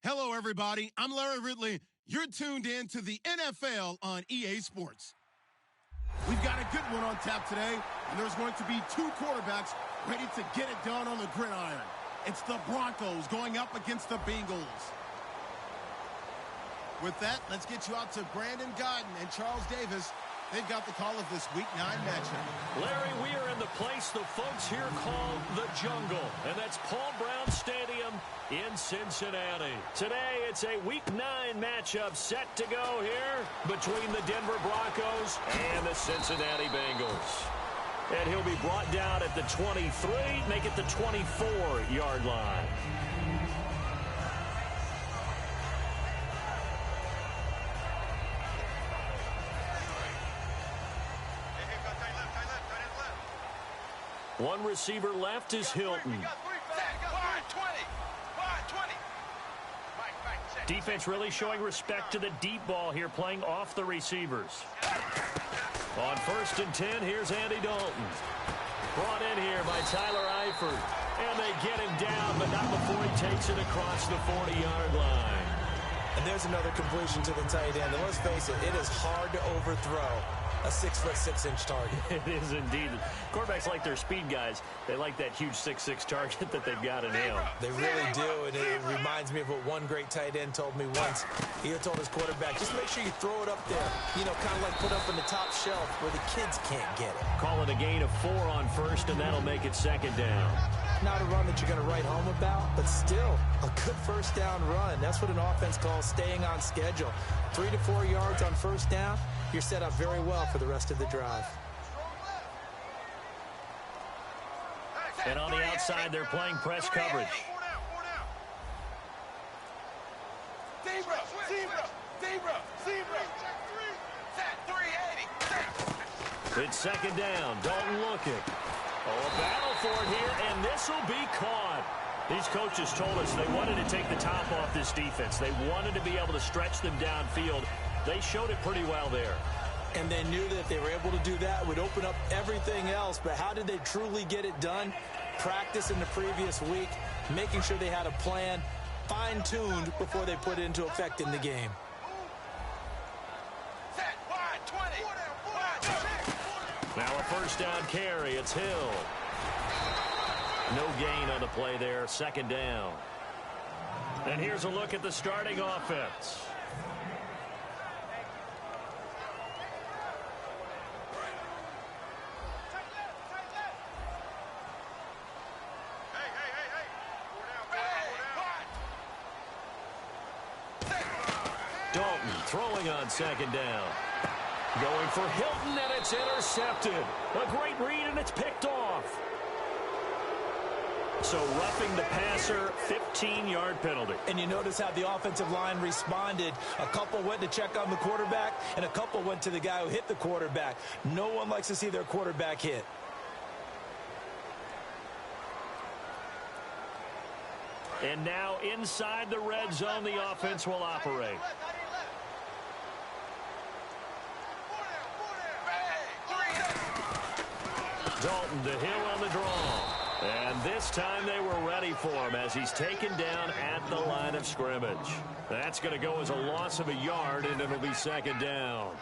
Hello, everybody. I'm Larry Ridley. You're tuned in to the NFL on EA Sports. We've got a good one on tap today, and there's going to be two quarterbacks ready to get it done on the gridiron. It's the Broncos going up against the Bengals. With that, let's get you out to Brandon Godden and Charles Davis. They've got the call of this Week 9 matchup. Larry, we are in the place the folks here call the Jungle, and that's Paul Brown Stadium in Cincinnati. Today, it's a Week 9 matchup set to go here between the Denver Broncos and the Cincinnati Bengals. And he'll be brought down at the 23, make it the 24-yard line. One receiver left is Hilton. Defense really showing respect to the deep ball here, playing off the receivers. On 1st and 10, here's Andy Dalton. Brought in here by Tyler Eifert. And they get him down, but not before he takes it across the 40-yard line. And there's another completion to the tight end. And let's face it, it is hard to overthrow a 6'6" target. It is indeed. Quarterbacks like their speed guys. They like that huge 6'6" target that they've got in him. They really do, and it reminds me of what one great tight end told me once. He told his quarterback, just make sure you throw it up there, you know, kind of like put up in the top shelf where the kids can't get it. Call it a gain of 4 on 1st, and that'll make it 2nd down. Not a run that you're going to write home about, but still a good 1st down run. That's what an offense calls staying on schedule. 3 to 4 yards on 1st down. You're set up very well for the rest of the drive. And on the outside, they're playing press coverage. It's 2nd down. Dalton looking. Oh, a battle for it here, and this will be caught. These coaches told us they wanted to take the top off this defense. They wanted to be able to stretch them downfield. They showed it pretty well there. And they knew that if they were able to do that, it would open up everything else. But how did they truly get it done? Practice in the previous week, making sure they had a plan, fine-tuned before they put it into effect in the game. Now a 1st down carry. It's Hill. No gain on the play there. 2nd down. And here's a look at the starting offense. Dalton throwing on 2nd down. Going for Hilton, and it's intercepted. A great read, and it's picked off. So roughing the passer, 15-yard penalty. And you notice how the offensive line responded. A couple went to check on the quarterback, and a couple went to the guy who hit the quarterback. No one likes to see their quarterback hit. And now inside the red zone, the offense will operate. Dalton to Hill on the draw. And this time they were ready for him as he's taken down at the line of scrimmage. That's going to go as a loss of a yard, and it'll be 2nd down.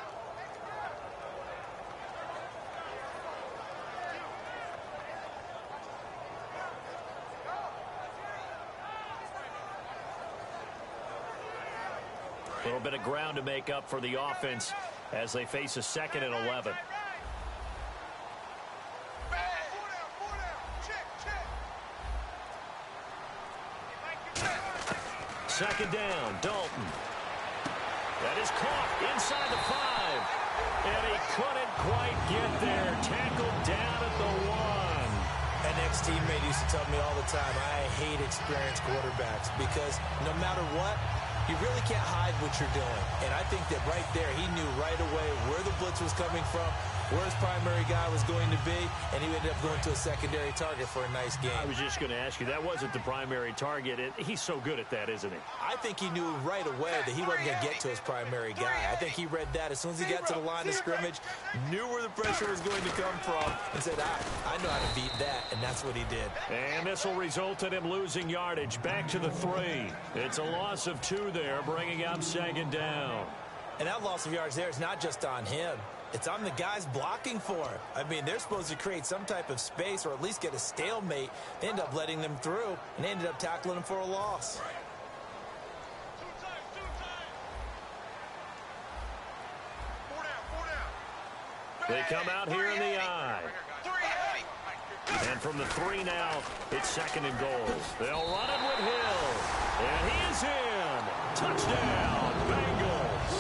A little bit of ground to make up for the offense as they face a 2nd and 11. Second down, Dalton. That is caught inside the 5. And he couldn't quite get there. Tackled down at the 1. An ex-teammate used to tell me all the time, I hate experienced quarterbacks because no matter what, you really can't hide what you're doing. And I think that right there, he knew right away where the blitz was coming from, where his primary guy was going to be, and he ended up going to a secondary target for a nice game. I was just going to ask you, that wasn't the primary target. He's so good at that, isn't he? I think he knew right away that he wasn't going to get to his primary guy. I think he read that as soon as he got to the line of scrimmage, knew where the pressure was going to come from, and said, I know how to beat that, and that's what he did. And this will result in him losing yardage back to the 3. It's a loss of 2 there, bringing up 2nd down. And that loss of yards there is not just on him. It's on the guys blocking for him. I mean, they're supposed to create some type of space or at least get a stalemate. They end up letting them through, and they ended up tackling him for a loss. They come out here in the I. And from the 3 now, it's 2nd and goal. They'll run it with Hill. And he is in. Touchdown, Bengals.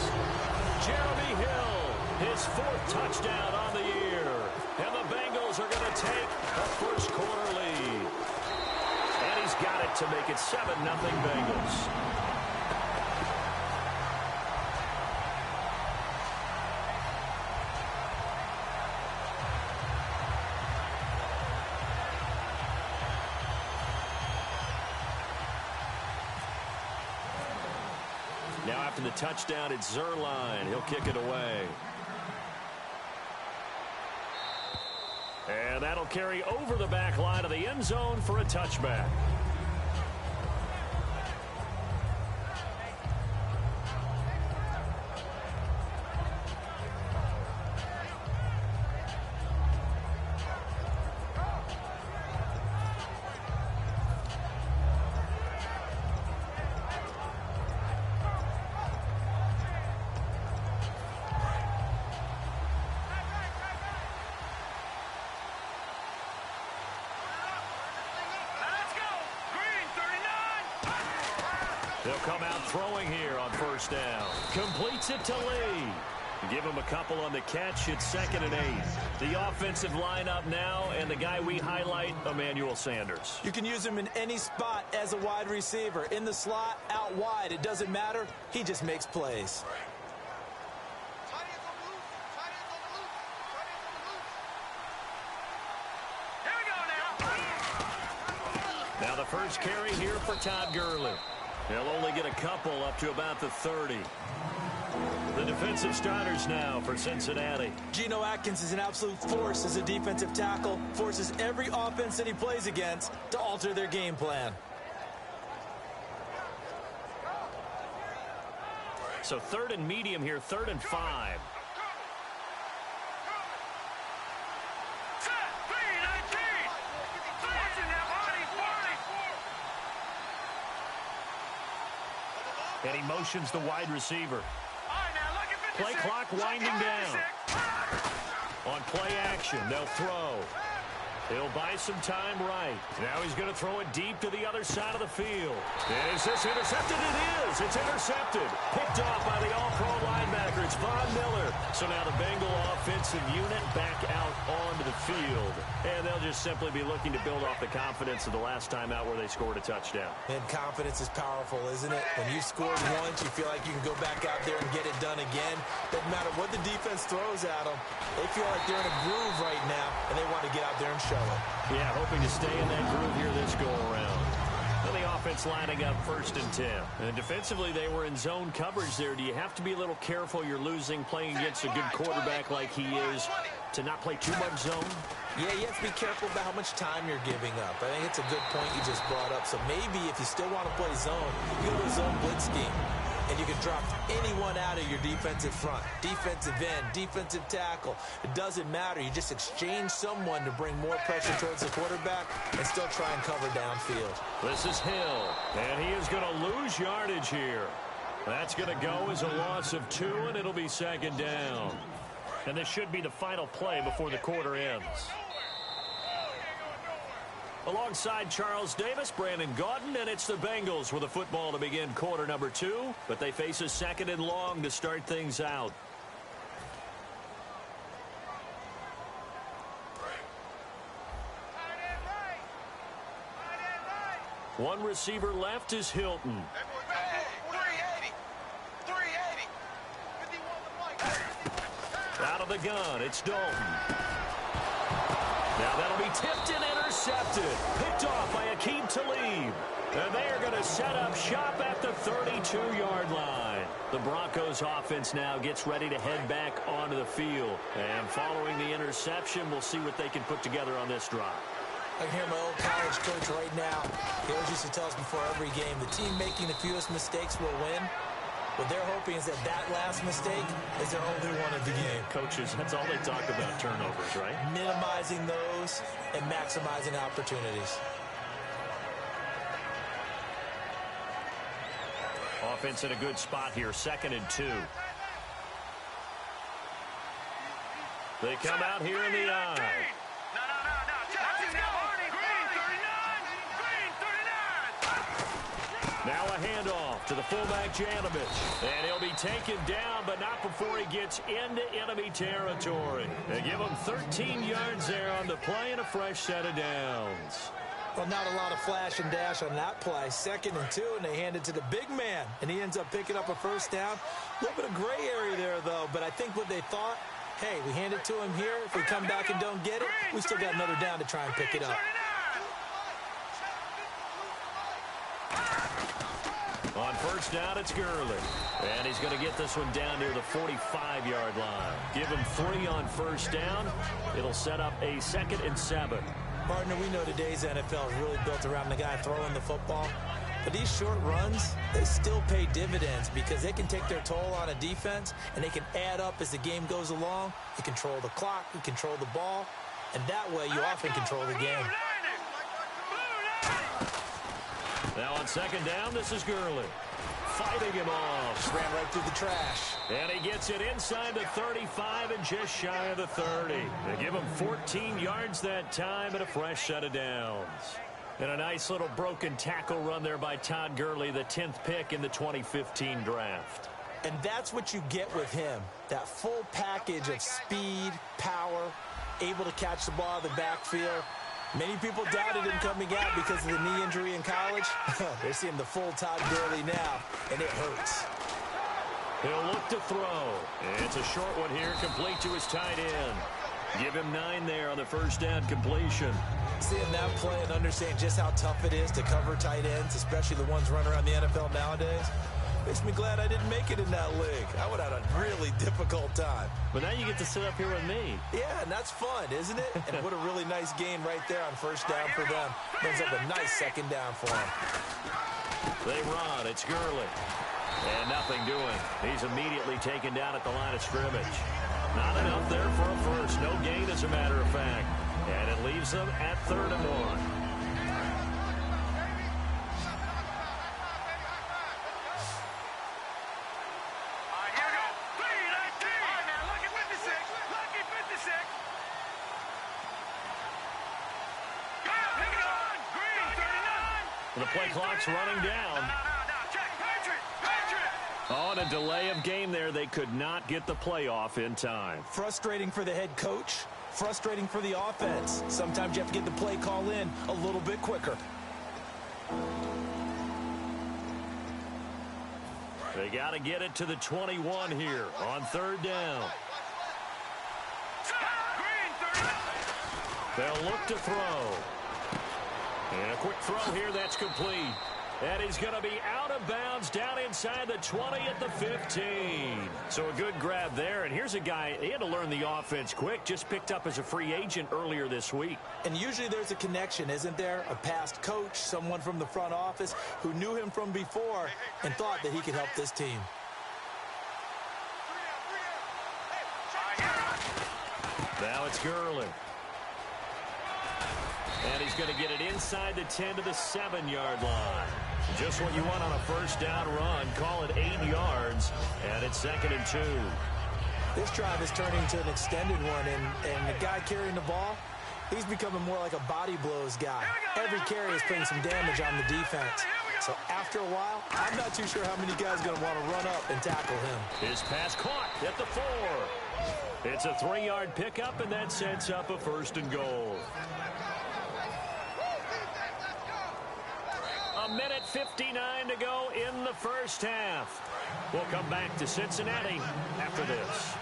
Jeremy Hill, his 4th touchdown on the year. And the Bengals are going to take a first-quarter lead. And he's got it to make it 7-0 Bengals. Now after the touchdown, it's Zerline. He'll kick it away. And that'll carry over the back line of the end zone for a touchback. They'll come out throwing here on 1st down. Completes it to Lee. Give him a couple on the catch. It's 2nd and 8. The offensive lineup now, and the guy we highlight, Emmanuel Sanders. You can use him in any spot as a wide receiver. In the slot, out wide. It doesn't matter. He just makes plays. Now the first carry here for Todd Gurley. He'll only get a couple up to about the 30. The defensive starters now for Cincinnati. Geno Atkins is an absolute force as a defensive tackle. Forces every offense that he plays against to alter their game plan. So 3rd and medium here, 3rd and 5. And he motions the wide receiver. Play clock winding down. On play action, they'll throw. He'll buy some time right. Now he's going to throw it deep to the other side of the field. Is this intercepted? It is. It's intercepted. Picked off by the all-pro linebacker. It's Von Miller. So now the Bengal offensive unit back out onto the field. And they'll just simply be looking to build off the confidence of the last time out where they scored a touchdown. And confidence is powerful, isn't it? When you've scored once, you feel like you can go back out there and get it done again. Doesn't matter what the defense throws at them. They feel like they're in a groove right now, and they want to get out there and show it. Yeah, hoping to stay in that groove here this go-around. And the offense lining up 1st and 10. And defensively, they were in zone coverage there. Do you have to be a little careful? You're losing, playing against a good quarterback like he is, to not play too much zone? Yeah, you have to be careful about how much time you're giving up. I think it's a good point you just brought up. So maybe if you still want to play zone, you go to a zone blitz scheme. And you can drop anyone out of your defensive front, defensive end, defensive tackle. It doesn't matter. You just exchange someone to bring more pressure towards the quarterback and still try and cover downfield. This is Hill, and he is going to lose yardage here. That's going to go as a loss of 2, and it'll be 2nd down. And this should be the final play before the quarter ends. Alongside Charles Davis, Brandon Gaudin, and it's the Bengals with the football to begin quarter number 2, but they face a 2nd and long to start things out. One receiver left is Hilton. Out of the gun, it's Dalton. Now that'll be tipped and intercepted. Picked off by Aqib Talib. And they are going to set up shop at the 32-yard line. The Broncos offense now gets ready to head back onto the field. And following the interception, we'll see what they can put together on this drive. I hear my old college coach right now. He always used to tell us before every game, the team making the fewest mistakes will win. What they're hoping is that that last mistake is their only one of the game. Coaches, that's all they talk about, turnovers, right? Minimizing those and maximizing opportunities. Offense in a good spot here, 2nd and 2. They come out here in the eye. Now a handoff to the fullback, Janovich. And he'll be taken down, but not before he gets into enemy territory. They give him 13 yards there on the play and a fresh set of downs. Well, not a lot of flash and dash on that play. 2nd and 2, and they hand it to the big man. And he ends up picking up a first down. A little bit of gray area there, though. But I think what they thought, hey, we hand it to him here. If we come back and don't get it, we still got another down to try and pick it up. On first down, it's Gurley. And he's going to get this one down near the 45-yard line. Give him 3 on first down. It'll set up a 2nd and 7. Partner, we know today's NFL is really built around the guy throwing the football. But these short runs, they still pay dividends because they can take their toll on a defense, and they can add up as the game goes along. You control the clock, you control the ball, and that way you often control the game. Now on 2nd down, this is Gurley. Fighting him off. Just ran right through the trash. And he gets it inside the 35 and just shy of the 30. They give him 14 yards that time and a fresh set of downs. And a nice little broken tackle run there by Todd Gurley, the 10th pick in the 2015 draft. And that's what you get with him. That full package of speed, power, able to catch the ball out of the backfield. Many people doubted him coming out because of the knee injury in college. They're seeing the full Todd Gurley now, and it hurts. He'll look to throw. It's a short one here, complete to his tight end. Give him 9 there on the first down completion. Seeing that play and understanding just how tough it is to cover tight ends, especially the ones running around the NFL nowadays, makes me glad I didn't make it in that league. I would have had a really difficult time. But now you get to sit up here with me. Yeah, and that's fun, isn't it? And what a really nice game right there on first down for them. Brings up a nice 2nd down for them. They run. It's Gurley. And nothing doing. He's immediately taken down at the line of scrimmage. Not enough there for a first. No gain, as a matter of fact. And it leaves them at 3rd and 1. The play clock's running down. On a delay of game there, they could not get the playoff in time. Frustrating for the head coach. Frustrating for the offense. Sometimes you have to get the play call in a little bit quicker. They got to get it to the 21 here on 3rd down. They'll look to throw. And a quick throw here, that's complete. And he's going to be out of bounds down inside the 20 at the 15. So a good grab there. And here's a guy, he had to learn the offense quick, just picked up as a free agent earlier this week. And usually there's a connection, isn't there? A past coach, someone from the front office who knew him from before and thought that he could help this team. Now it's Gurley. And he's going to get it inside the 10 to the 7-yard line. Just what you want on a first down run. Call it 8 yards. And it's 2nd and 2. This drive is turning into an extended one. And the guy carrying the ball, he's becoming more like a body blows guy. Every carry is putting some damage on the defense. So after a while, I'm not too sure how many guys are going to want to run up and tackle him. His pass caught at the 4. It's a 3-yard pickup, and that sets up a 1st and goal. A minute 59 to go in the first half. We'll come back to Cincinnati after this.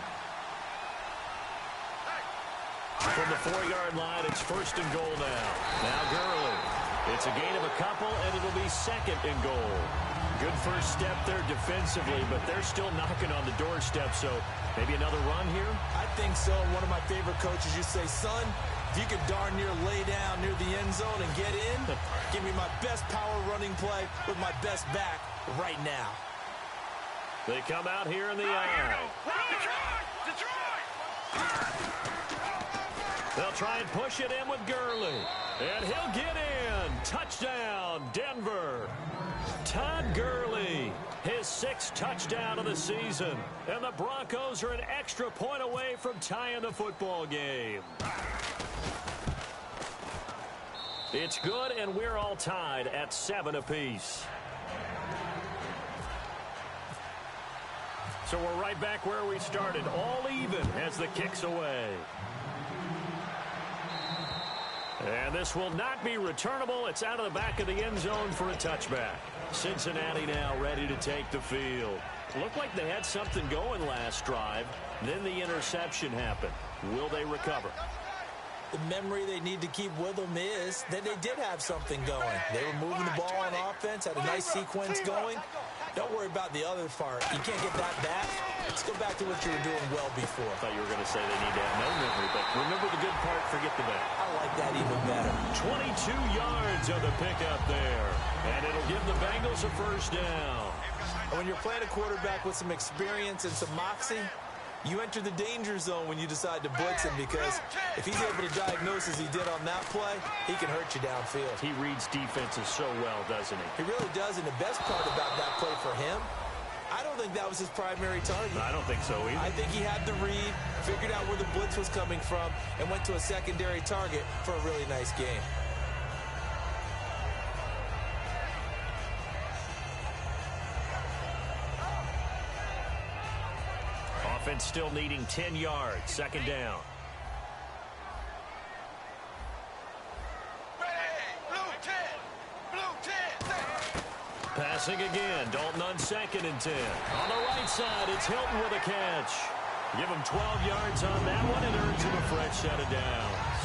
From the 4-yard line, it's 1st and goal now. Now Gurley. It's a gain of a couple, and it'll be 2nd and goal. Good first step there defensively, but they're still knocking on the doorstep, so maybe another run here? I think so. One of my favorite coaches, you say, son, if you could darn near lay down near the end zone and get in, give me my best power running play with my best back right now. They come out here in the eye. They'll try and push it in with Gurley. And he'll get in. Touchdown, Denver. Todd Gurley, his 6th touchdown of the season. And the Broncos are an extra point away from tying the football game. It's good, and we're all tied at 7 apiece. So we're right back where we started, all even as the kick's away. And this will not be returnable. It's out of the back of the end zone for a touchback. Cincinnati now ready to take the field. Looked like they had something going last drive. Then the interception happened. Will they recover? The memory they need to keep with them is that they did have something going. They were moving the ball on offense, had a nice sequence going. Don't worry about the other part. You can't get that back. Let's go back to what you were doing well before. I thought you were going to say they need to have no memory, but remember the good part, forget the bad. I like that even better. 22 yards on the pickup there, and it'll give the Bengals a 1st down. And when you're playing a quarterback with some experience and some moxie, you enter the danger zone when you decide to blitz him, because if he's able to diagnose as he did on that play, he can hurt you downfield. He reads defenses so well, doesn't he? He really does, and the best part about that play for him, I don't think that was his primary target. I don't think so either. I think he had the read, figured out where the blitz was coming from, and went to a secondary target for a really nice game. Offense still needing 10 yards. 2nd down. Passing again. Dalton on 2nd and 10. On the right side, it's Hilton with a catch. Give him 12 yards on that one, and earns him a fresh set of downs.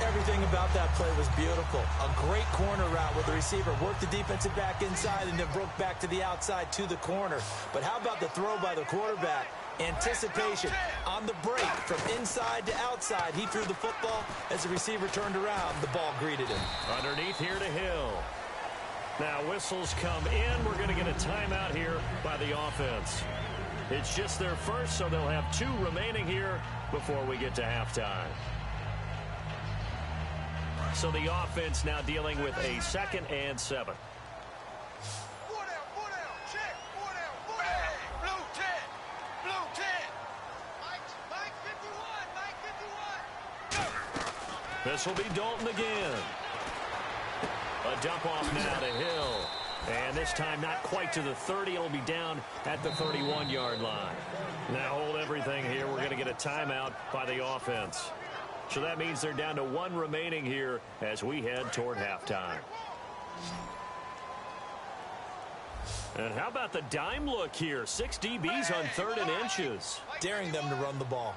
Everything about that play was beautiful. A great corner route where the receiver worked the defensive back inside and then broke back to the outside to the corner. But how about the throw by the quarterback? Anticipation on the break from inside to outside. He threw the football. As the receiver turned around, the ball greeted him. Underneath here to Hill. Now whistles come in. We're going to get a timeout here by the offense. It's just their 1st, so they'll have 2 remaining here before we get to halftime. So the offense now dealing with a 2nd and 7. This will be Dalton again. A dump off now to Hill. And this time not quite to the 30. It'll be down at the 31-yard line. Now hold everything here. We're going to get a timeout by the offense. So that means they're down to 1 remaining here as we head toward halftime. And how about the dime look here? 6 DBs on 3rd and inches. Daring them to run the ball.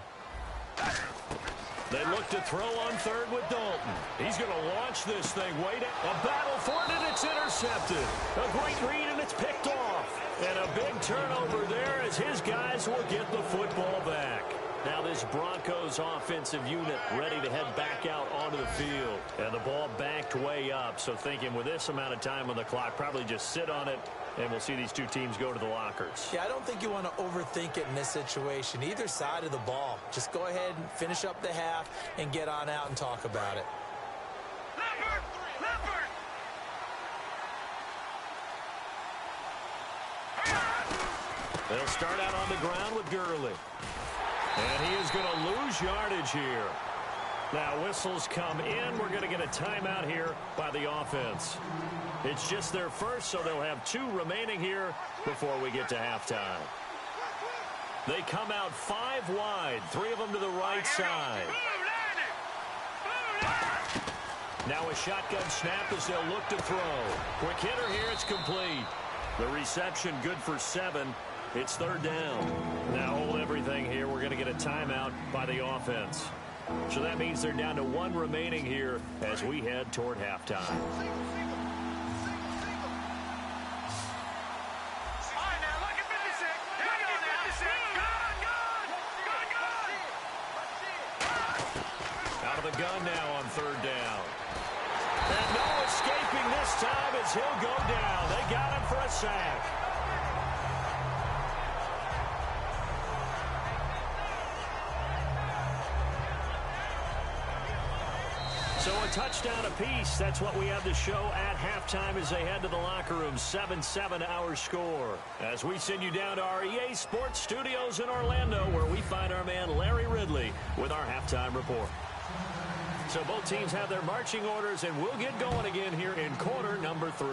They look to throw on 3rd with Dalton. He's going to launch this thing. Wait, a battle for it, and it's intercepted. A great read, and it's picked off. And a big turnover there as his guys will get the football back. Now this Broncos offensive unit ready to head back out onto the field. And the ball backed way up. So thinking with this amount of time on the clock, probably just sit on it, and we'll see these 2 teams go to the lockers. Yeah, I don't think you want to overthink it in this situation. Either side of the ball. Just go ahead and finish up the half and get on out and talk about it. They'll start out on the ground with Gurley. And he is going to lose yardage here. Now whistles come in. We're going to get a timeout here by the offense. It's just their 1st, so they'll have 2 remaining here before we get to halftime. They come out 5 wide, 3 of them to the right side. Now a shotgun snap as they'll look to throw. Quick hitter here, it's complete. The reception good for 7. It's 3rd down. Now hold everything here. We're going to get a timeout by the offense. So that means they're down to 1 remaining here as we head toward halftime. Out of the gun now on 3rd down. And no escaping this time as he'll go down. They got him for a sack. So a touchdown apiece. That's what we have to show at halftime as they head to the locker room. 7-7 our score. As we send you down to our EA Sports Studios in Orlando, where we find our man Larry Ridley with our halftime report. So both teams have their marching orders, and we'll get going again here in quarter number 3.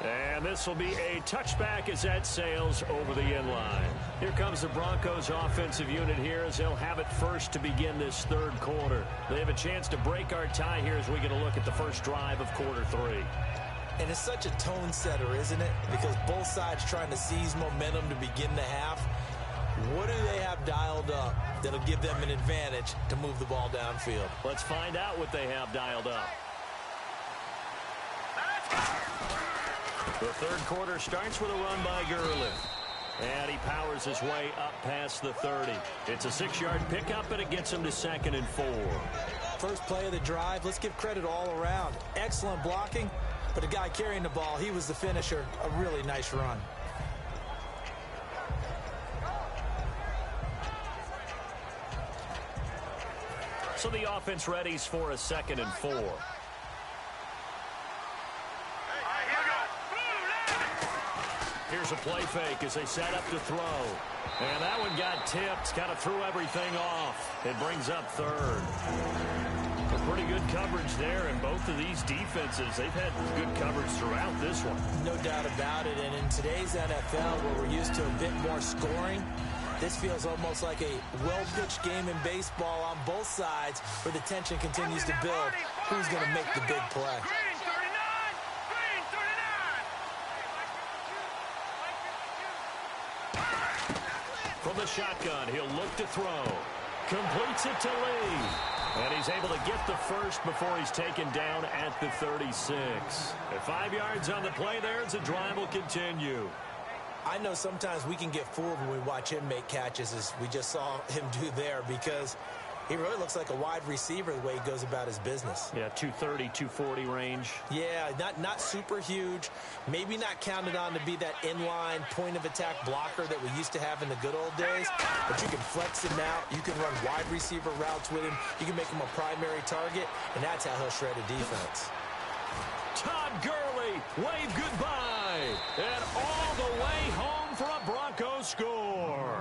And this will be a touchback as that sails over the end line. Here comes the Broncos offensive unit here as they'll have it first to begin this 3rd quarter. They have a chance to break our tie here as we get a look at the first drive of quarter 3. And it's such a tone setter, isn't it? Because both sides trying to seize momentum to begin the half. What do they have dialed up that'll give them an advantage to move the ball downfield? Let's find out what they have dialed up. The 3rd quarter starts with a run by Gurley. And he powers his way up past the 30. It's a 6-yard pickup, and it gets him to 2nd and 4. First play of the drive, let's give credit all around. Excellent blocking, but the guy carrying the ball, he was the finisher. A really nice run. So the offense readies for a 2nd and 4. Here's a play fake as they set up to throw. And that one got tipped, kind of threw everything off. It brings up 3rd. A pretty good coverage there, and both of these defenses, they've had good coverage throughout this one. No doubt about it, and in today's NFL, where we're used to a bit more scoring, this feels almost like a well-pitched game in baseball on both sides where the tension continues to build. Who's going to make the big play? From the shotgun, he'll look to throw. Completes it to Lee. And he's able to get the first before he's taken down at the 36. At 5 yards on the play there as the drive will continue. I know sometimes we can get fooled when we watch him make catches, as we just saw him do there, because he really looks like a wide receiver the way he goes about his business. Yeah, 230, 240 range. Yeah, not super huge. Maybe not counted on to be that inline point-of-attack blocker that we used to have in the good old days. But you can flex him out. You can run wide receiver routes with him. You can make him a primary target, and that's how he'll shred a defense. Todd Gurley, wave goodbye. And all the way home for a Broncos score.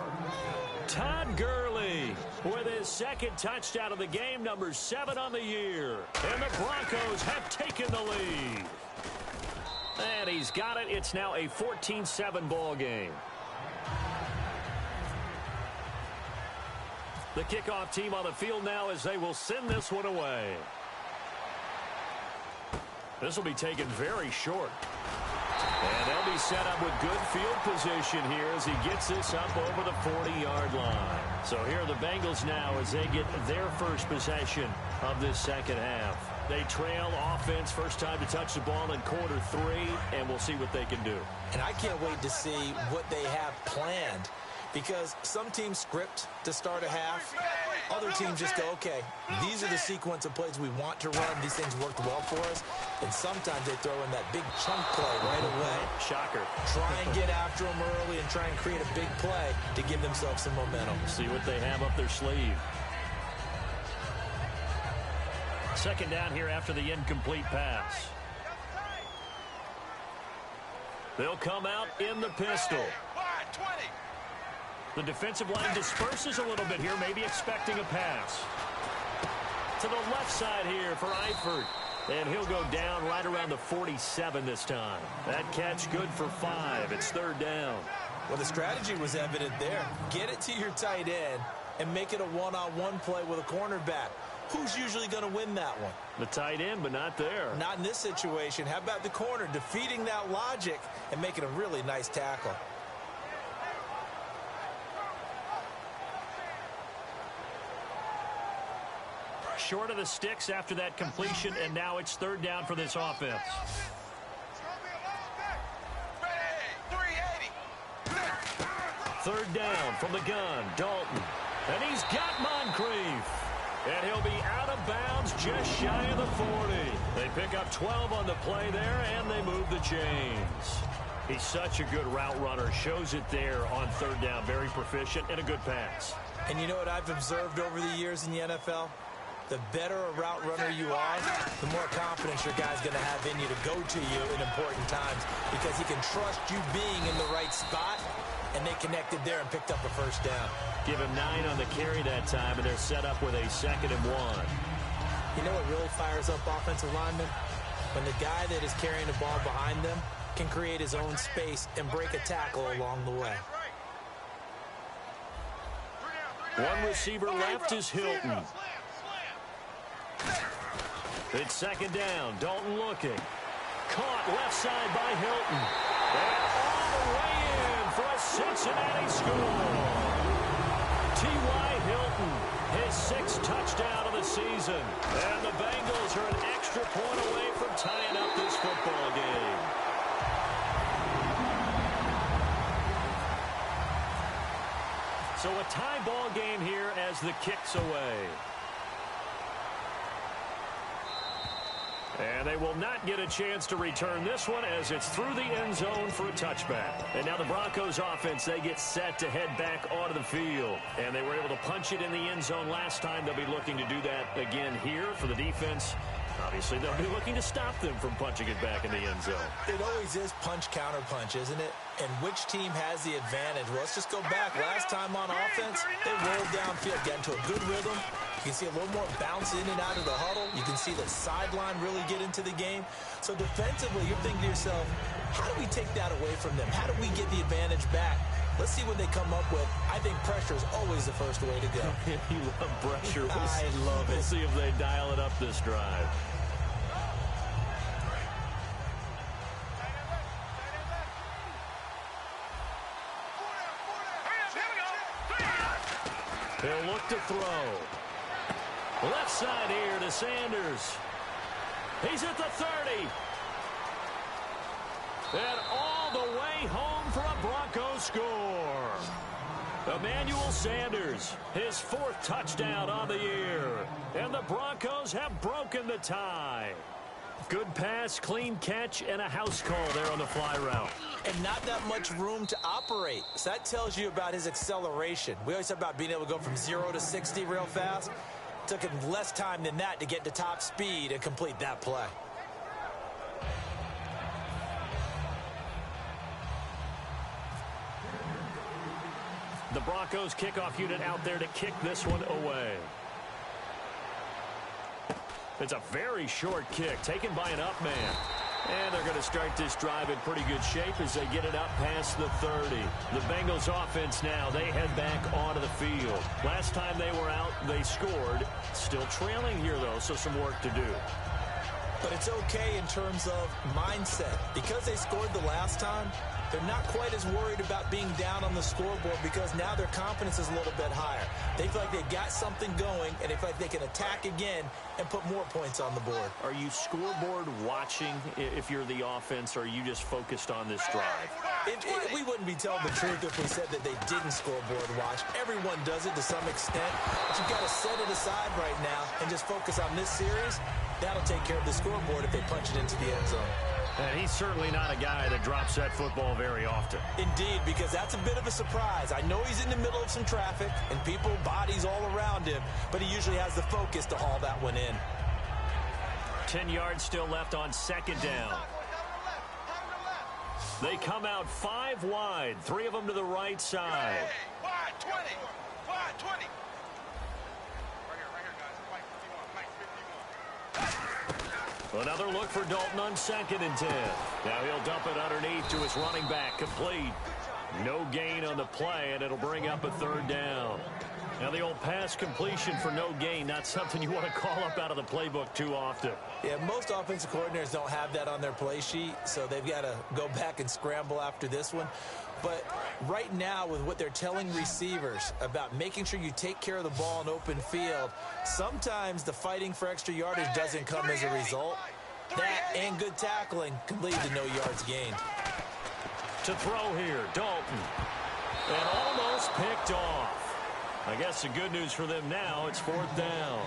Todd Gurley with his 2nd touchdown of the game, number 7 on the year. And the Broncos have taken the lead. And he's got it. It's now a 14-7 ball game. The kickoff team on the field now as they will send this one away. This will be taken very short. And they'll be set up with good field position here as he gets this up over the 40-yard line. So here are the Bengals now as they get their first possession of this 2nd half. They trail offense, first time to touch the ball in quarter 3, and we'll see what they can do. And I can't wait to see what they have planned, because some teams script to start a half. Other teams just go, okay, these are the sequence of plays we want to run. These things worked well for us. And sometimes they throw in that big chunk play right away. Shocker. Try and get after them early and try and create a big play to give themselves some momentum. See what they have up their sleeve. 2nd down here after the incomplete pass. They'll come out in the pistol. The defensive line disperses a little bit here, maybe expecting a pass. To the left side here for Eifert. And he'll go down right around the 47 this time. That catch good for 5. It's 3rd down. Well, the strategy was evident there. Get it to your tight end and make it a one-on-one play with a cornerback. Who's usually going to win that one? The tight end, but not there. Not in this situation. How about the corner defeating that logic and making a really nice tackle? short of the sticks after that completion, and now it's third down for this offense. Third down from the gun, Dalton. And he's got Moncrief. And he'll be out of bounds just shy of the 40. They pick up 12 on the play there, and they move the chains. He's such a good route runner. Shows it there on third down. Very proficient and a good pass. And you know what I've observed over the years in the NFL? The better a route runner you are, the more confidence your guy's going to have in you to go to you in important times because he can trust you being in the right spot, and they connected there and picked up a first down. Give him 9 on the carry that time, and they're set up with a 2nd and 1. You know what really fires up offensive linemen? When the guy that is carrying the ball behind them can create his own space and break a tackle along the way. One receiver left is Hilton. It's 2nd down. Dalton looking. Caught left side by Hilton. And all the way in for a Cincinnati score. T.Y. Hilton, his 6th touchdown of the season. And the Bengals are an extra point away from tying up this football game. So a tie ball game here as the kick's away. And they will not get a chance to return this one as it's through the end zone for a touchback. And now the Broncos offense, they get set to head back onto the field. And they were able to punch it in the end zone last time. They'll be looking to do that again here for the defense. Obviously, they'll be looking to stop them from punching it back in the end zone. It always is punch, counter punch, isn't it? And which team has the advantage? Well, let's just go back. Last time on offense, they rolled downfield, got into a good rhythm. You can see a little more bounce in and out of the huddle. You can see the sideline really get into the game. So defensively, you're thinking to yourself, how do we take that away from them? How do we get the advantage back? Let's see what they come up with. I think pressure is always the first way to go. You love pressure. I love it. We'll see if they dial it up this drive. He'll look to throw. Left side here to Sanders. He's at the 30. And all the way home for a Broncos score. Emmanuel Sanders, his 4th touchdown on the year. And the Broncos have broken the tie. Good pass, clean catch, and a house call there on the fly route. And not that much room to operate. So that tells you about his acceleration. We always talk about being able to go from 0 to 60 real fast. It took him less time than that to get to top speed and complete that play. The Broncos kickoff unit out there to kick this one away. It's a very short kick taken by an up man. And they're going to start this drive in pretty good shape as they get it up past the 30. The Bengals offense now, they head back onto the field. Last time they were out, they scored. Still trailing here, though, so some work to do. But it's okay in terms of mindset. Because they scored the last time, they're not quite as worried about being down on the scoreboard because now their confidence is a little bit higher. They feel like they've got something going, and they feel like they can attack again and put more points on the board. Are you scoreboard watching if you're the offense, or are you just focused on this drive? We wouldn't be telling the truth if we said that they didn't scoreboard watch. Everyone does it to some extent, but you've got to set it aside right now and just focus on this series. That'll take care of the scoreboard if they punch it into the end zone. And he's certainly not a guy that drops that football very often. Indeed, because that's a bit of a surprise. I know he's in the middle of some traffic and people, bodies all around him, but he usually has the focus to haul that one in. 10 yards still left on 2nd down. They come out 5 wide, 3 of them to the right side. Wide 20. Wide 20. Another look for Dalton on 2nd and 10. Now he'll dump it underneath to his running back, complete. No gain on the play, and it'll bring up a 3rd down. Now the old pass completion for no gain, not something you want to call up out of the playbook too often. Yeah, most offensive coordinators don't have that on their play sheet, so they've got to go back and scramble after this one. But right now, with what they're telling receivers about making sure you take care of the ball in open field, sometimes the fighting for extra yardage doesn't come as a result. That and good tackling can lead to no yards gained. To throw here, Dalton. And almost picked off. I guess the good news for them now, it's 4th down.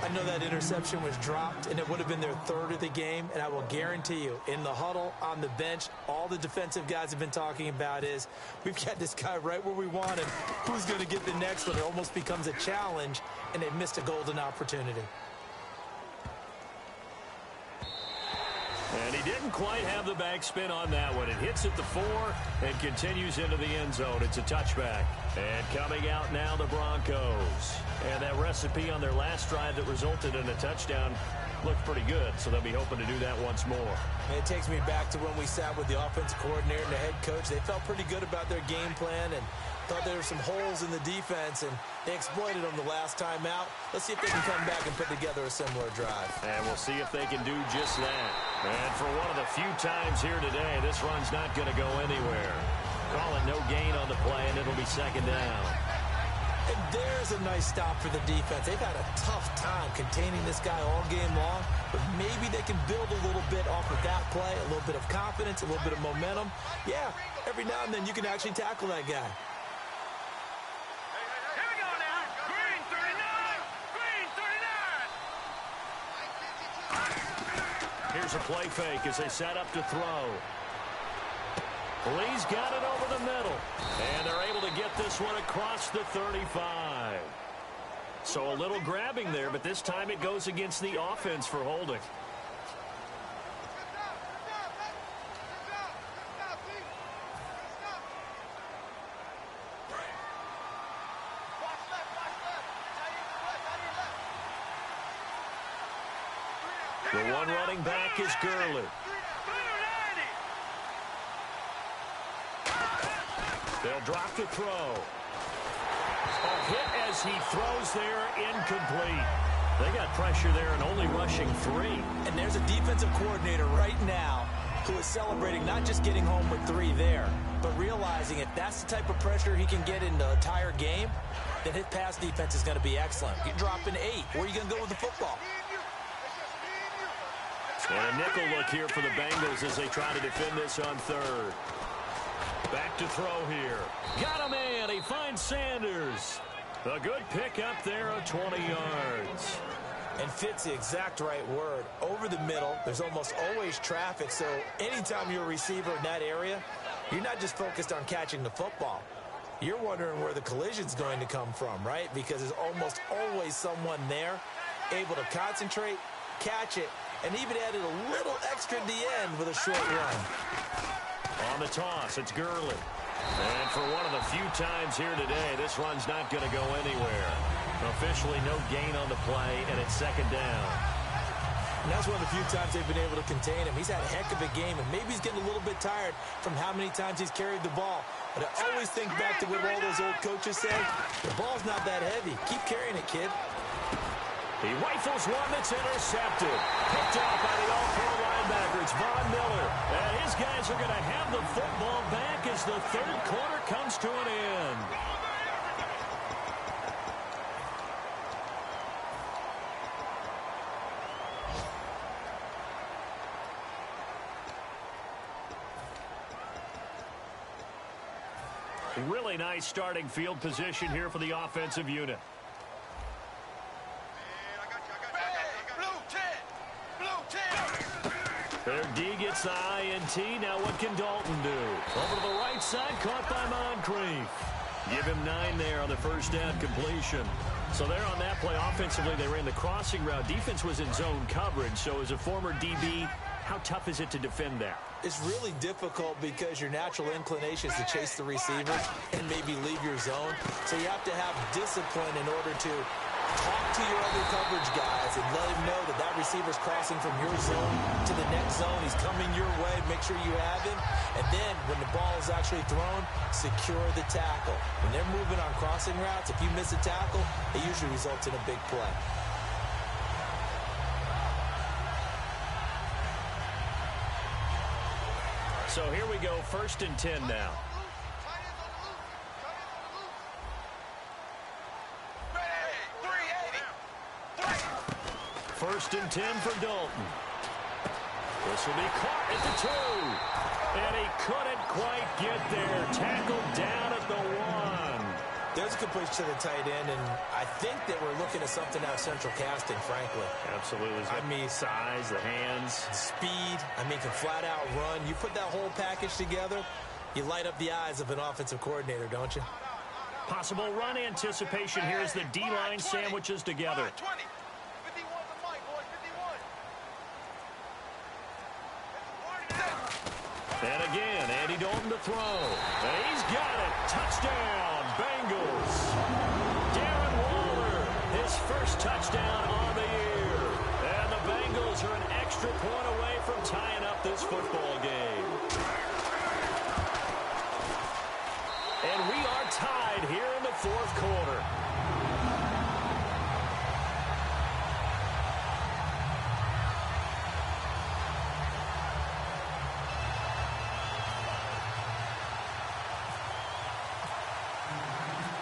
I know that interception was dropped, and it would have been their 3rd of the game, and I will guarantee you, in the huddle, on the bench, all the defensive guys have been talking about is, we've got this guy right where we want him. Who's going to get the next one? It almost becomes a challenge, and they've missed a golden opportunity. And he didn't quite have the backspin on that one. It hits at the 4 and continues into the end zone. It's a touchback. And coming out now, the Broncos. And that recipe on their last drive that resulted in a touchdown looked pretty good, so they'll be hoping to do that once more. And it takes me back to when we sat with the offensive coordinator and the head coach. They felt pretty good about their game plan and thought there were some holes in the defense, and they exploited them the last time out. Let's see if they can come back and put together a similar drive. And we'll see if they can do just that. And for one of the few times here today, this run's not going to go anywhere. Call it no gain on the play, and it'll be 2nd down. And there's a nice stop for the defense. They've had a tough time containing this guy all game long, but maybe they can build a little bit off of that play, a little bit of confidence, a little bit of momentum. Yeah, every now and then you can actually tackle that guy. Here we go now. Green 39. Green 39. Here's a play fake as they set up to throw. Lee's got it over the middle. And they're able to get this one across the 35. So a little grabbing there, but this time it goes against the offense for holding. The one running back is Gurley. They'll drop the throw. A hit as he throws there, incomplete. They got pressure there and only rushing 3. And there's a defensive coordinator right now who is celebrating not just getting home with 3 there, but realizing if that's the type of pressure he can get in the entire game, then his pass defense is going to be excellent. You're dropping 8. Where are you going to go with the football? And a nickel look here for the Bengals as they try to defend this on 3rd. Back to throw here. Got a man. He finds Sanders. A good pickup there of 20 yards. And fits the exact right word. Over the middle, there's almost always traffic, so anytime you're a receiver in that area, you're not just focused on catching the football. You're wondering where the collision's going to come from, right? Because there's almost always someone there able to concentrate, catch it, and even added a little extra at the end with a short run. On the toss, it's Gurley. And for one of the few times here today, this run's not going to go anywhere. Officially no gain on the play, and it's 2nd down. And that's one of the few times they've been able to contain him. He's had a heck of a game, and maybe he's getting a little bit tired from how many times he's carried the ball. But I always think back to what all those old coaches say. The ball's not that heavy. Keep carrying it, kid. He rifles one that's intercepted. Picked off by the all-pro linebacker. It's Von Miller. And his guys are going to have the football back as the 3rd quarter comes to an end. Really nice starting field position here for the offensive unit. Their D gets the INT. Now what can Dalton do? Over to the right side, caught by Moncrief. Give him 9 there on the 1st down completion. So there on that play, offensively, they ran the crossing route. Defense was in zone coverage. So as a former DB, how tough is it to defend that? It's really difficult because your natural inclination is to chase the receiver and maybe leave your zone. So you have to have discipline in order to Talk to your other coverage guys and let him know that that receiver's crossing from your zone to the next zone. He's coming your way. Make sure you have him. And then when the ball is actually thrown, secure the tackle. When they're moving on crossing routes, if you miss a tackle, it usually results in a big play. So here we go, 1st and 10 now. First and 10 for Dalton. This will be caught at the 2. And he couldn't quite get there. Tackled down at the 1. There's a completion to the tight end, and I think that we're looking at something out of central casting, frankly. Absolutely. I mean, size, the hands. Speed. I mean, can flat out run. You put that whole package together, you light up the eyes of an offensive coordinator, don't you? Possible run anticipation here as the D-line sandwiches together. And again, Andy Dalton to throw. And he's got it. Touchdown, Bengals. Darren Waller, his first touchdown on the year. And the Bengals are an extra point away from tying up this football game. And we are tied here in the 4th quarter.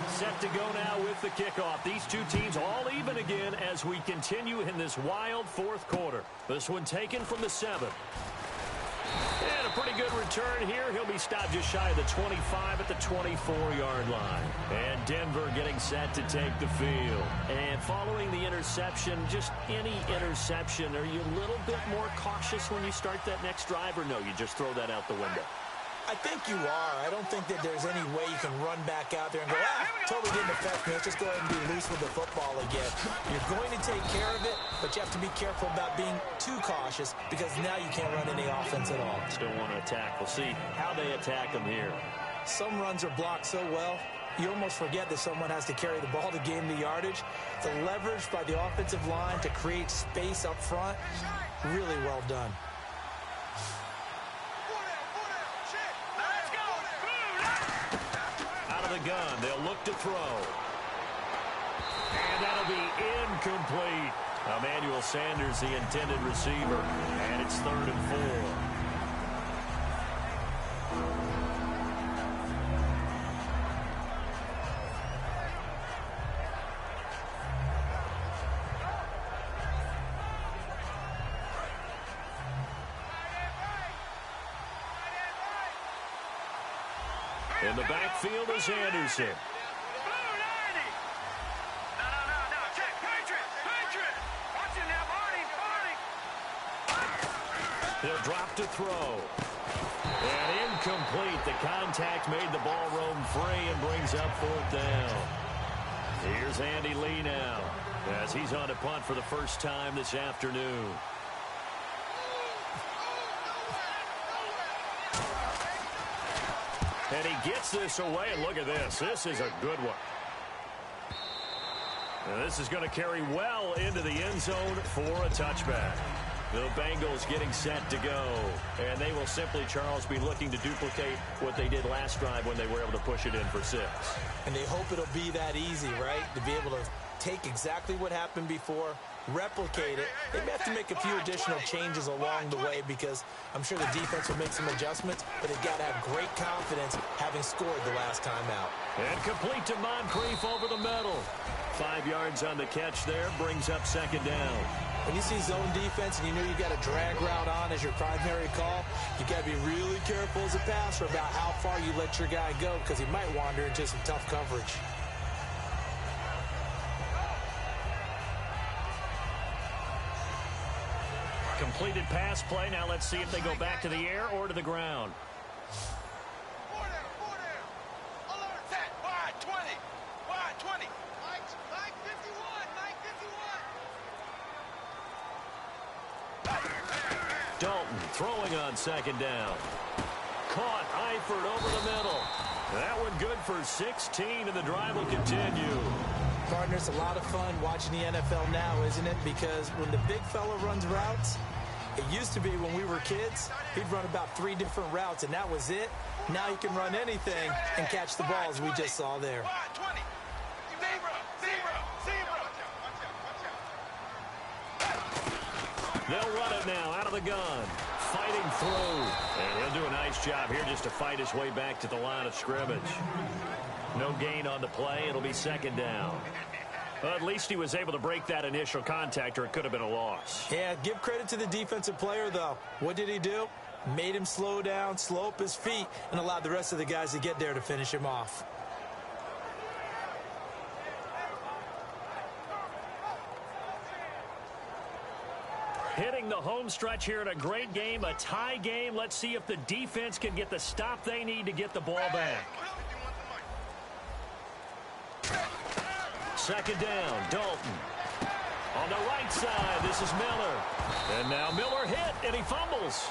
Set to go now with the kickoff. These two teams all even again as we continue in this wild 4th quarter. This one taken from the 7. And a pretty good return here. He'll be stopped just shy of the 25 at the 24-yard line. And Denver getting set to take the field. And following the interception, just any interception, are you a little bit more cautious when you start that next drive, or no, you just throw that out the window? I think you are. I don't think that there's any way you can run back out there and go, totally didn't affect me. Let's just go ahead and be loose with the football again. You're going to take care of it, but you have to be careful about being too cautious because now you can't run any offense at all. Still want to attack. We'll see how they attack them here. Some runs are blocked so well, you almost forget that someone has to carry the ball to gain the yardage. The leverage by the offensive line to create space up front, really well done. The gun, they'll look to throw. And that'll be incomplete. Emmanuel Sanders, the intended receiver. And it's 3rd and 4. In the backfield is Anderson. He'll drop to throw. And incomplete. The contact made the ball roam free and brings up 4th down. Here's Andy Lee now as he's on to punt for the first time this afternoon. And he gets this away, and look at this. This is a good one. And this is going to carry well into the end zone for a touchback. The Bengals getting set to go. And they will simply, Charles, be looking to duplicate what they did last drive when they were able to push it in for 6. And they hope it'll be that easy, right? To be able to take exactly what happened before, replicate it. They may have to make a few additional changes along the way because I'm sure the defense will make some adjustments, but they've got to have great confidence having scored the last time out. And complete to Moncrief over the middle. 5 yards on the catch there, brings up 2nd down. When you see zone defense and you know you've got a drag route on as your primary call, you've got to be really careful as a passer about how far you let your guy go because he might wander into some tough coverage. Completed pass play. Now let's see if they go back to the air or to the ground. Dalton throwing on 2nd down. Caught Eifert over the middle. That one good for 16, and the drive will continue. Partner, it's a lot of fun watching the NFL now, isn't it? Because when the big fella runs routes, it used to be when we were kids, he'd run about 3 different routes, and that was it. Now he can run anything and catch the ball, as we just saw there. They'll run it now out of the gun. Fighting through. And he'll do a nice job here just to fight his way back to the line of scrimmage. No gain on the play. It'll be second down. Well, at least he was able to break that initial contact, or it could have been a loss. Yeah, give credit to the defensive player, though. What did he do? Made him slow down, slow up his feet, and allowed the rest of the guys to get there to finish him off. Hitting the home stretch here in a great game, a tie game. Let's see if the defense can get the stop they need to get the ball back. Second down, Dalton. On the right side, this is Miller. And now Miller hit, and he fumbles.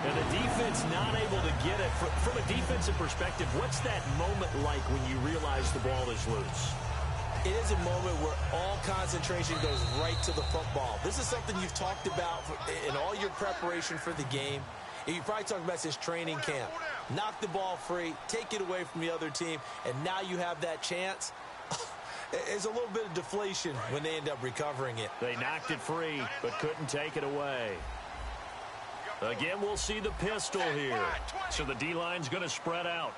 And the defense not able to get it. From a defensive perspective, what's that moment like when you realize the ball is loose? It is a moment where all concentration goes right to the football. This is something you've talked about in all your preparation for the game. You've probably talked about since training camp. Knock the ball free, take it away from the other team, and now you have that chance. There's a little bit of deflation when they end up recovering it. They knocked it free, but couldn't take it away. Again, we'll see the pistol here. So the D-line's going to spread out.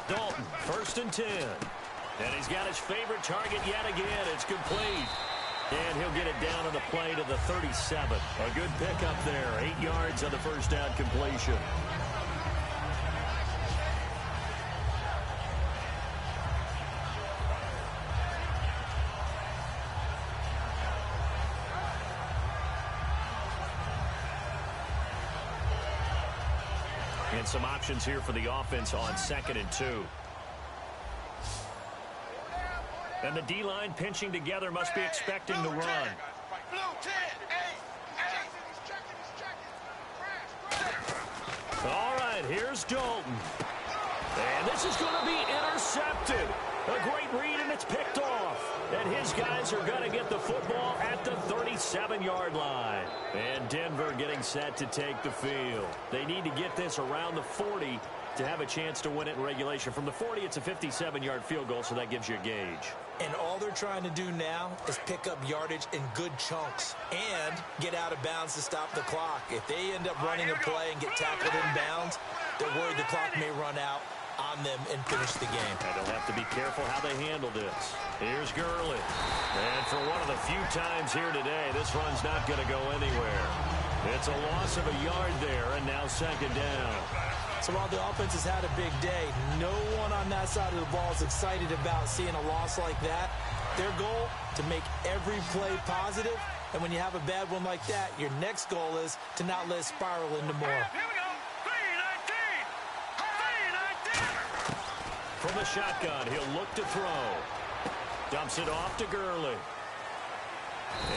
Dalton, 1st and 10. And he's got his favorite target yet again. It's complete. And he'll get it down on the play to the 37. A good pickup there. 8 yards on the first down completion. And some options here for the offense on 2nd and 2. And the D-line pinching together must be expecting the run. All right, here's Dalton. And this is going to be intercepted. A great read, and it's picked off. And his guys are going to get the football at the 37-yard line. And Denver getting set to take the field. They need to get this around the 40 to have a chance to win it in regulation. From the 40, it's a 57-yard field goal, so that gives you a gauge. And all they're trying to do now is pick up yardage in good chunks and get out of bounds to stop the clock. If they end up running a play and get tackled in bounds, they're worried the clock may run out on them and finish the game. And they'll have to be careful how they handle this. Here's Gurley. And for one of the few times here today, this run's not going to go anywhere. It's a loss of a yard there, and now 2nd down. So while the offense has had a big day, no one on that side of the ball is excited about seeing a loss like that. Their goal, to make every play positive. And when you have a bad one like that, your next goal is to not let it spiral into more. From the shotgun, he'll look to throw. Dumps it off to Gurley.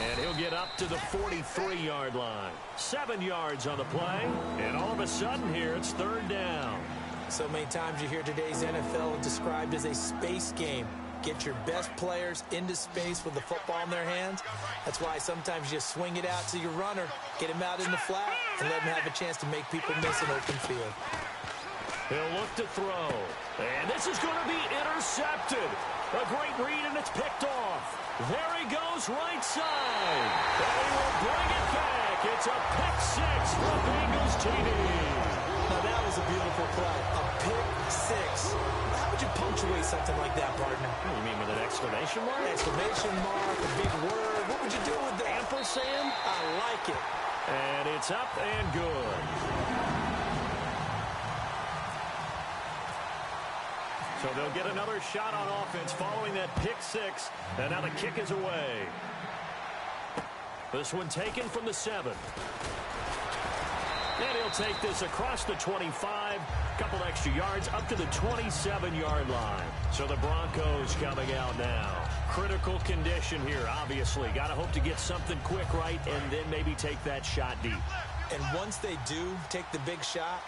And he'll get up to the 43-yard line. 7 yards on the play. And all of a sudden here, it's 3rd down. So many times you hear today's NFL described as a space game. Get your best players into space with the football in their hands. That's why sometimes you swing it out to your runner, get him out in the flat, and let him have a chance to make people miss an open field. He'll look to throw. And this is going to be intercepted. A great read, and it's picked off. There he goes, right side. And he will bring it back. It's a pick 6 for Bengals TD. Now that was a beautiful play. A pick 6. How would you punctuate something like that, partner? You mean with an exclamation mark? Exclamation mark, a big word. What would you do with that? Ampersand? I like it. And it's up and good. So they'll get another shot on offense following that pick 6. And now the kick is away. This one taken from the 7. And he'll take this across the 25. Couple extra yards up to the 27-yard line. So the Broncos coming out now. Critical condition here, obviously. Got to hope to get something quick right and then maybe take that shot deep. And once they do take the big shot,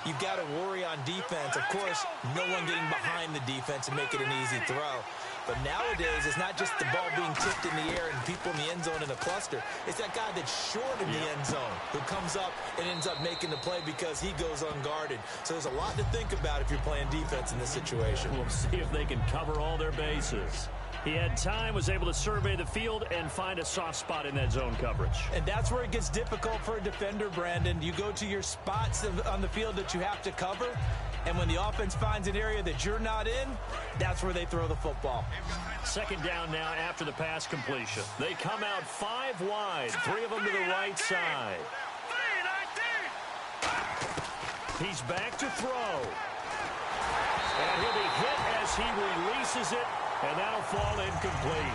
you've got to worry on defense. Of course, no one getting behind the defense and make it an easy throw. But nowadays, it's not just the ball being tipped in the air and people in the end zone in a cluster. It's that guy that's short in the end zone who comes up and ends up making the play because he goes unguarded. So there's a lot to think about if you're playing defense in this situation. We'll see if they can cover all their bases. He had time, was able to survey the field and find a soft spot in that zone coverage. And that's where it gets difficult for a defender, Brandon. You go to your spots on the field that you have to cover, and when the offense finds an area that you're not in, that's where they throw the football. Second down now after the pass completion. They come out 5 wide, 3 of them to the right side. He's back to throw. And he'll be hit as he releases it. And that'll fall incomplete.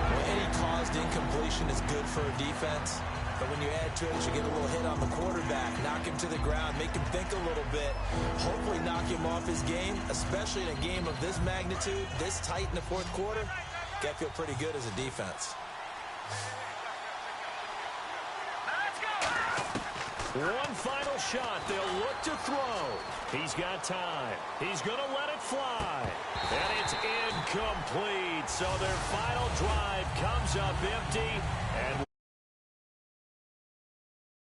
Well, any caused incompletion is good for a defense. But when you add to it, you get a little hit on the quarterback, knock him to the ground, make him think a little bit, hopefully knock him off his game, especially in a game of this magnitude, this tight in the fourth quarter. Got to feel pretty good as a defense. One final shot. They'll look to throw. He's got time. He's going to let it fly. And it's incomplete. So their final drive comes up empty. And